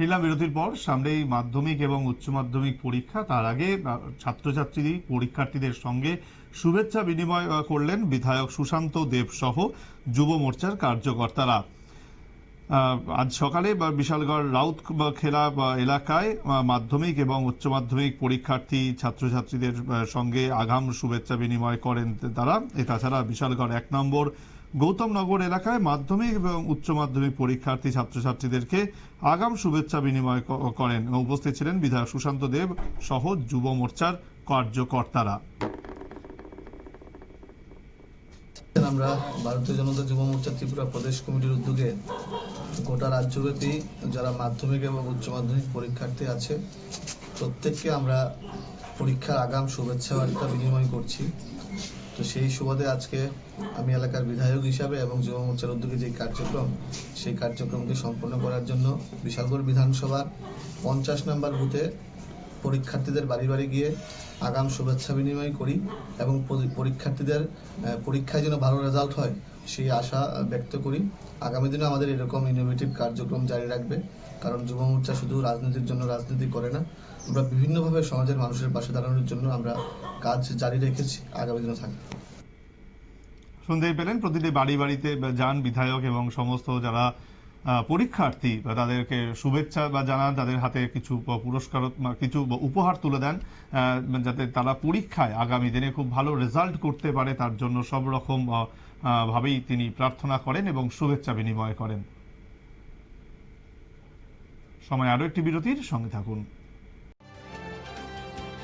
ফিরলাম বিরতির পর। সামনেই মাধ্যমিক এবং উচ্চ মাধ্যমিক পরীক্ষা, তার আগে ছাত্রছাত্রী পরীক্ষার্থীদের সঙ্গে শুভেচ্ছা বিনিময় করলেন বিধায়ক সুশান্ত দেব সহ যুব মোর্চার কার্যকর্তারা। আজ সকালে বিশালগড় রাউতখেলা এলাকায় মাধ্যমিক এবং উচ্চ মাধ্যমিক পরীক্ষার্থী ছাত্রছাত্রীদের সঙ্গে আগাম শুভেচ্ছা বিনিময় করেন তারা। এছাড়া বিশালগড় 1 নম্বর গৌতমনগর এলাকায় মাধ্যমিক এবং উচ্চ মাধ্যমিক পরীক্ষার্থী ছাত্রছাত্রীদেরকে আগাম শুভেচ্ছা বিনিময় করেন। উপস্থিত ছিলেন বিধায়ক সুশান্ত দেব সহ যুব মোর্চার কার্যকর্তারা। আমরা ভারতীয় জনতা যুব মোর্চা ত্রিপুরা প্রদেশ কমিটির উদ্যোগে গোটা রাজ্যব্যাপী যারা মাধ্যমিক এবং উচ্চ মাধ্যমিক পরীক্ষার্থী আছে প্রত্যেককে আমরা পরীক্ষার আগাম শুভেচ্ছা বার্তা বিনিময় করছি। তো সেই সুবাদে আজকে আমি এলাকার বিধায়ক হিসাবে এবং যুব মোর্চার উদ্যোগে যে কার্যক্রম, সেই কার্যক্রমকে সম্পন্ন করার জন্য বিশালগড় বিধানসভার 50 নম্বর বুথে পরীক্ষার্থীদের বাড়ি বাড়ি গিয়ে আগাম শুভেচ্ছা বিনিময় করি এবং পরীক্ষার্থীদের পরীক্ষায় যেন ভালো রেজাল্ট হয় সেই আশা ব্যক্ত করি। আগামী দিনে আমাদের এরকম ইনোভেটিভ কার্যক্রম জারি রাখবে, কারণ যুব মোর্চা শুধু রাজনীতির জন্য রাজনীতি করে না, আমরা বিভিন্নভাবে সমাজের মানুষের পাশে দাঁড়ানোর জন্য আমরা কাজ জারি রেখেছি, আগামী দিনে থাকবে। শুনতেই পেলেন, প্রতিটি বাড়ি বাড়িতে যান বিধায়ক এবং সমস্ত যারা পরীক্ষার্থী তাদেরকে শুভেচ্ছা জানান, তাদের হাতে কিছু পুরস্কার কিছু উপহার তুলে দেন, যাতে তারা পরীক্ষায় আগামী দিনে খুব ভালো রেজাল্ট করতে পারে তার জন্য সব রকম ভাবেই তিনি প্রার্থনা করেন এবং শুভেচ্ছা বিনিময় করেন। সময় আরো একটি বিরতির, সঙ্গে থাকুন।